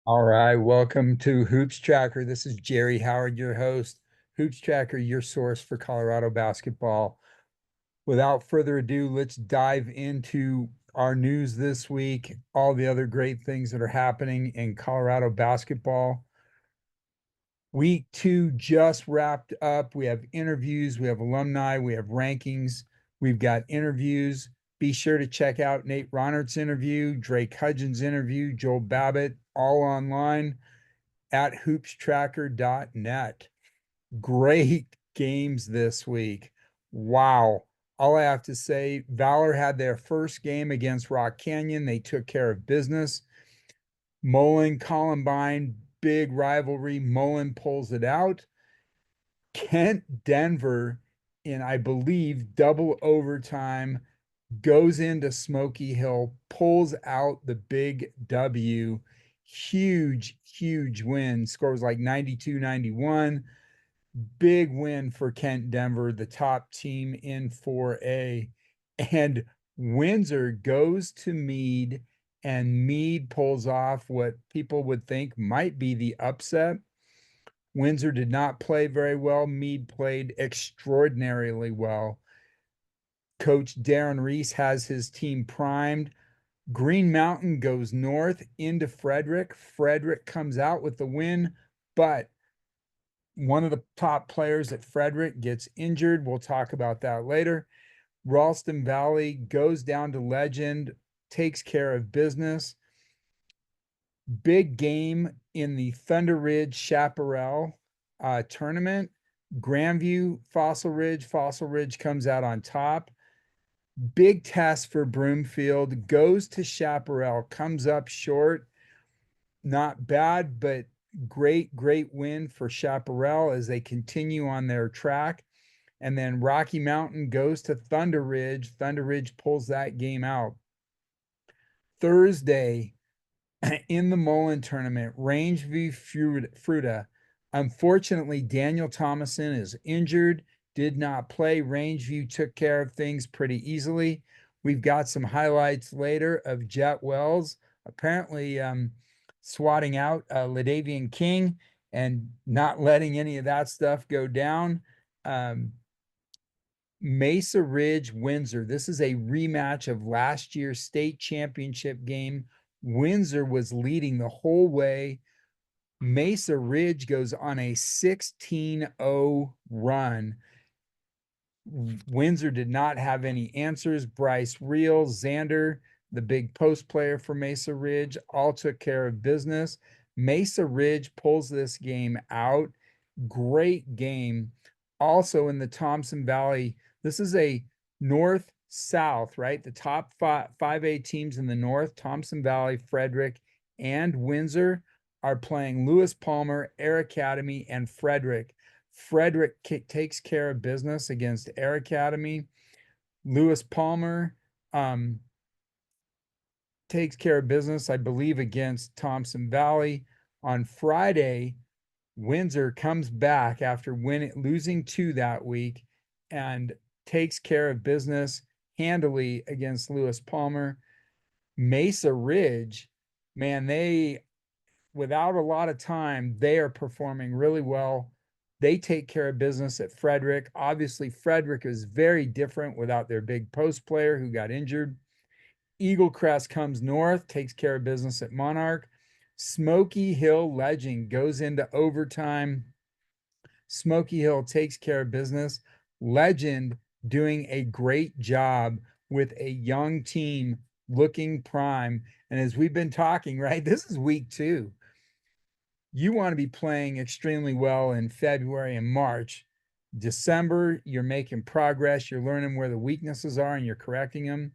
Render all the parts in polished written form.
All right, welcome to Hoopstracker. This is Jerry Howard, your host. Hoopstracker, your source for Colorado basketball. Without further ado, let's dive into our news this week, all the other great things that are happening in Colorado basketball. Week two just wrapped up. We have interviews, we have alumni, we have rankings, we've got interviews. Be sure to check out Nate Ronert's interview, Drake Hudgens' interview, Joel Babbitt, all online at hoopstracker.net. Great games this week. Wow. All I have to say, Valor had their first game against Rock Canyon. They took care of business. Mullen, Columbine, big rivalry. Mullen pulls it out. Kent, Denver, in I believe double overtime, goes into Smoky Hill, pulls out the big W. Huge, huge win. Scores like 92-91. Big win for Kent Denver, the top team in 4A. And Windsor goes to Meade, and Meade pulls off what people would think might be the upset. Windsor did not play very well. Meade played extraordinarily well. Coach Darren Reese has his team primed. Green Mountain goes north into Frederick. Frederick comes out with the win, but one of the top players at Frederick gets injured. We'll talk about that later. Ralston Valley goes down to Legend, takes care of business. Big game in the Thunder Ridge Chaparral tournament. Grandview, Fossil Ridge. Fossil Ridge comes out on top. Big test for Broomfield, goes to Chaparral, comes up short. Not bad, but great, great win for Chaparral as they continue on their track. And then Rocky Mountain goes to Thunder Ridge. Thunder Ridge pulls that game out. Thursday in the Mullen tournament, Rangeview Fruta. Unfortunately, Daniel Thomason is injured, did not play. Rangeview took care of things pretty easily. We've got some highlights later of Jet Wells apparently swatting out Ladavian King and not letting any of that stuff go down. Mesa Ridge, Windsor. This is a rematch of last year's state championship game. Windsor was leading the whole way. Mesa Ridge goes on a 16-0 run. Windsor did not have any answers. Bryce Reel, Xander, the big post player for Mesa Ridge, all took care of business. Mesa Ridge pulls this game out. Great game. Also in the Thompson Valley, this is a north south, right? The top 5A teams in the north, Thompson Valley, Frederick, and Windsor are playing Lewis Palmer, Air Academy, and Frederick. Frederick takes care of business against Air Academy. Lewis Palmer takes care of business, I believe, against Thompson Valley. On Friday, Windsor comes back after losing two that week and takes care of business handily against Lewis Palmer. Mesa Ridge, man, without a lot of time, they are performing really well. They take care of business at Frederick. Obviously, Frederick is very different without their big post player who got injured. Eagle Crest comes north, takes care of business at Monarch. Smoky Hill Legend goes into overtime. Smoky Hill takes care of business. Legend doing a great job with a young team looking prime. And as we've been talking, right, this is week two. You want to be playing extremely well in February and March. December, you're making progress, you're learning where the weaknesses are and you're correcting them.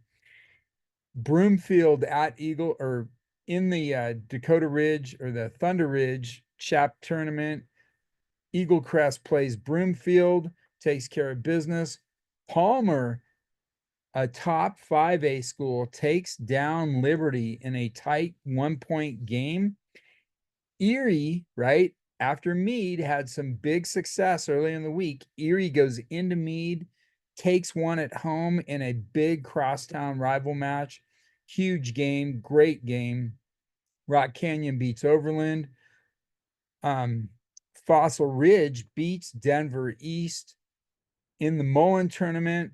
Broomfield at Eagle or in the Dakota Ridge or the Thunder Ridge Chap tournament, Eagle Crest plays Broomfield, takes care of business. Palmer, a top 5A school, takes down Liberty in a tight 1-point game. Erie, right after Meade had some big success early in the week, Erie goes into Meade, takes one at home in a big crosstown rival match. Huge game, great game. Rock Canyon beats Overland. Fossil Ridge beats Denver East. In the Mullen tournament,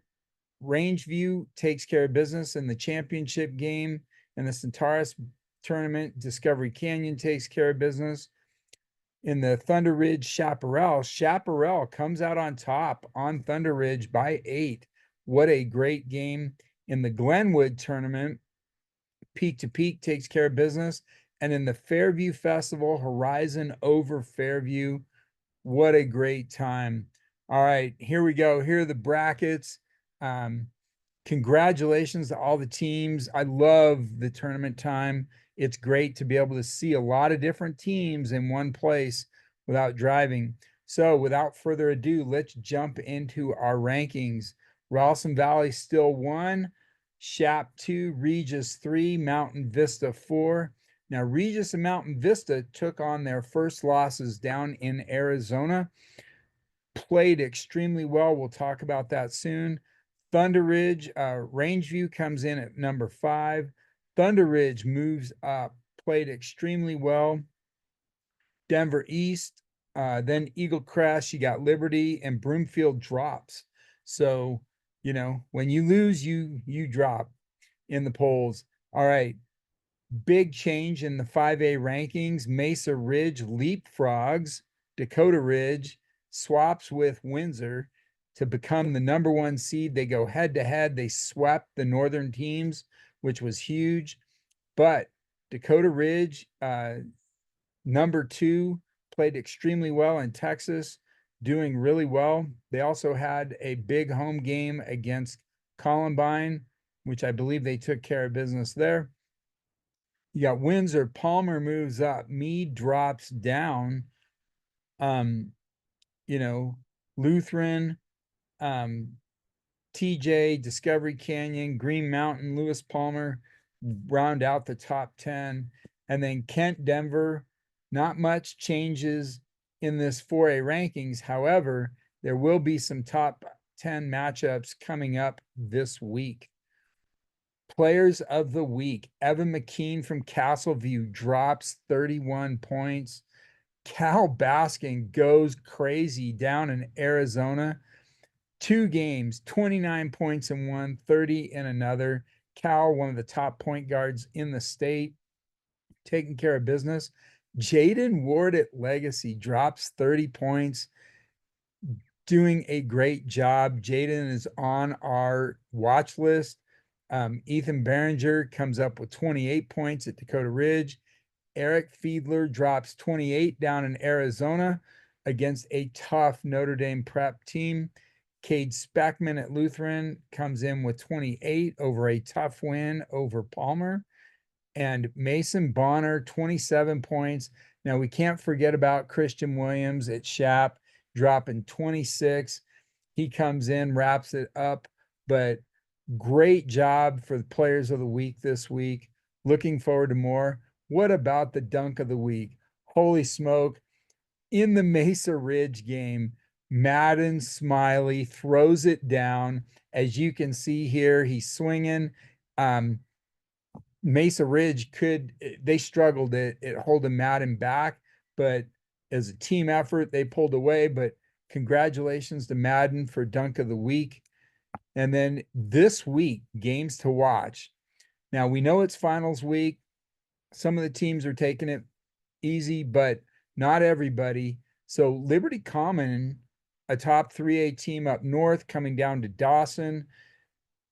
Rangeview takes care of business in the championship game. In the Centaurus tournament, Discovery Canyon takes care of business. In the Thunder Ridge Chaparral comes out on top on Thunder Ridge by 8. What a great game. In the Glenwood tournament, Peak to Peak takes care of business. And in the Fairview Festival, Horizon over Fairview. What a great time. All right, here we go. Here are the brackets. Um, Congratulations to all the teams. I love the tournament time. It's great to be able to see a lot of different teams in one place without driving. So without further ado, let's jump into our rankings. Ralston Valley still 1, Shap 2, Regis 3, Mountain Vista 4. Now, Regis and Mountain Vista took on their first losses down in Arizona, played extremely well. We'll talk about that soon. Thunder Ridge, Rangeview comes in at number 5. Thunder Ridge moves up, played extremely well. Denver East, then Eagle Crest, you got Liberty, and Broomfield drops. So, when you lose, you drop in the polls. All right. Big change in the 5A rankings. Mesa Ridge leapfrogs Dakota Ridge, swaps with Windsor to become the number 1 seed. They go head to head. They swept the northern teams, which was huge. But Dakota Ridge, number 2, played extremely well in Texas, doing really well. They also had a big home game against Columbine, which I believe they took care of business there. You got Windsor, Palmer moves up, Meade drops down. Lutheran, TJ, Discovery Canyon, Green Mountain, Lewis Palmer round out the top 10. And then Kent, Denver, not much changes in this 4A rankings. However, there will be some top 10 matchups coming up this week. Players of the week. Evan McKean from Castleview drops 31 points. Cal Baskin goes crazy down in Arizona. 2 games, 29 points in one, 30 in another. Cal, one of the top point guards in the state, taking care of business. Jaden Ward at Legacy drops 30 points, doing a great job. Jaden is on our watch list. Ethan Behringer comes up with 28 points at Dakota Ridge. Eric Fiedler drops 28 down in Arizona against a tough Notre Dame prep team. Cade Speckman at Lutheran comes in with 28 over a tough win over Palmer. And Mason Bonner, 27 points. Now, we can't forget about Christian Williams at Shap dropping 26. He comes in, wraps it up, but great job for the players of the week this week. Looking forward to more. What about the dunk of the week? Holy smoke. In the Mesa Ridge game, Madden Smiley throws it down. As you can see here, he's swinging. Mesa Ridge they struggled at holding Madden back, but as a team effort, they pulled away. But congratulations to Madden for dunk of the week. And then this week, games to watch. Now, we know it's finals week. Some of the teams are taking it easy, but not everybody. So Liberty Common, a top 3A team up north, coming down to Dawson.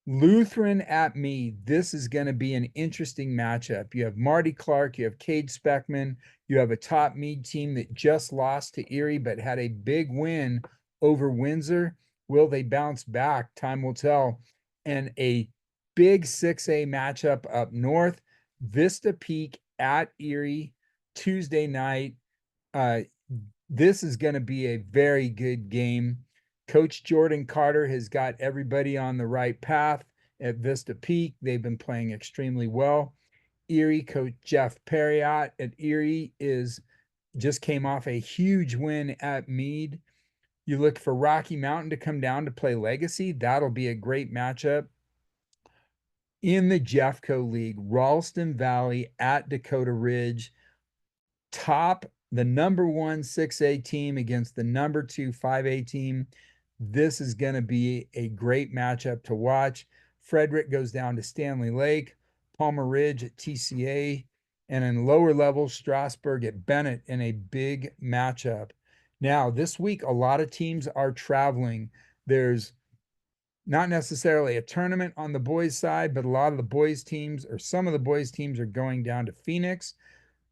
Lutheran at Meade. This is going to be an interesting matchup. You have Marty Clark, you have Cade Speckman, you have a top Meade team that just lost to Erie but had a big win over Windsor. Will they bounce back? Time will tell. And a big 6A matchup up north, Vista Peak at Erie, Tuesday night. This is going to be a very good game. Coach Jordan Carter has got everybody on the right path at Vista Peak. They've been playing extremely well. Erie coach Jeff Perriott at Erie just came off a huge win at Meade. You look for Rocky Mountain to come down to play Legacy. That'll be a great matchup. in the Jeffco League, Ralston Valley at Dakota Ridge, the number one 6A team against the number two 5A team. This is going to be a great matchup to watch. Frederick goes down to Stanley Lake, Palmer Ridge at TCA, and in lower levels, Strasburg at Bennett in a big matchup. Now, this week, a lot of teams are traveling. There's not necessarily a tournament on the boys' side, but a lot of the boys' teams, or some of the boys' teams, are going down to Phoenix.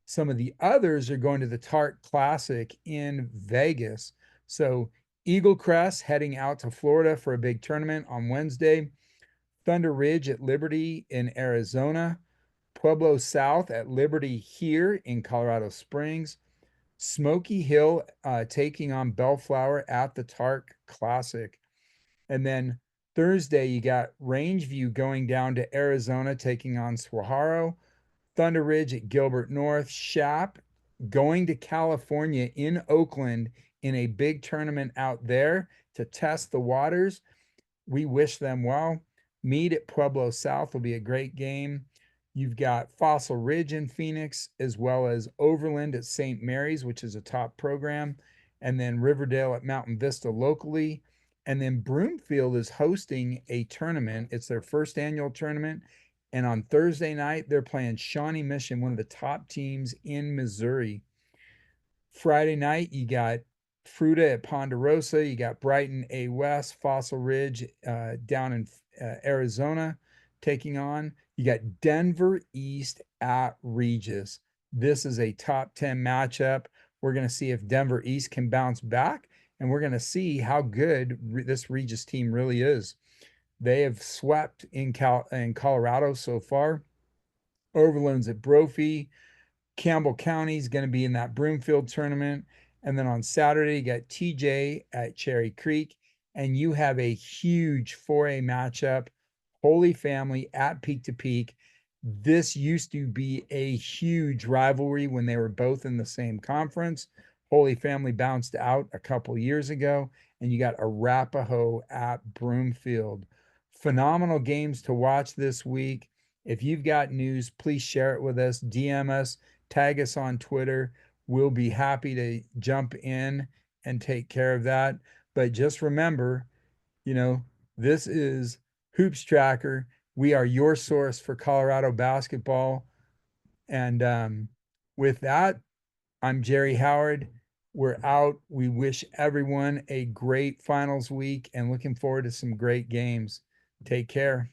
Some of the others are going to the Tart Classic in Vegas. So Eagle Crest heading out to Florida for a big tournament on Wednesday. Thunder Ridge at Liberty in Arizona. Pueblo South at Liberty here in Colorado Springs. Smoky Hill taking on Bellflower at the Tart Classic. And then Thursday, you got Rangeview going down to Arizona taking on Swaharo. Thunder Ridge at Gilbert North, Shap going to California in Oakland in a big tournament out there to test the waters. We wish them well. Meet at Pueblo South will be a great game. You've got Fossil Ridge in Phoenix, as well as Overland at St. Mary's, which is a top program, and then Riverdale at Mountain Vista locally. And then Broomfield is hosting a tournament. It's their first annual tournament. And on Thursday night, they're playing Shawnee Mission, one of the top teams in Missouri. Friday night, you got Fruta at Ponderosa. You got Brighton A West, Fossil Ridge down in Arizona taking on. You got Denver East at Regis. This is a top 10 matchup. We're going to see if Denver East can bounce back, and we're going to see how good this Regis team really is. They have swept in Colorado so far. Overland's at Brophy. Campbell County is going to be in that Broomfield tournament. And then on Saturday, you got TJ at Cherry Creek. And you have a huge 4A matchup, Holy Family at Peak to Peak. This used to be a huge rivalry when they were both in the same conference. Holy Family bounced out a couple years ago, and you got Arapahoe at Broomfield. Phenomenal games to watch this week. If you've got news, please share it with us, DM us, tag us on Twitter. We'll be happy to jump in and take care of that. But just remember, this is Hoopstracker. We are your source for Colorado basketball. And with that, I'm Jerry Howard. We're out. We wish everyone a great finals week and looking forward to some great games. Take care.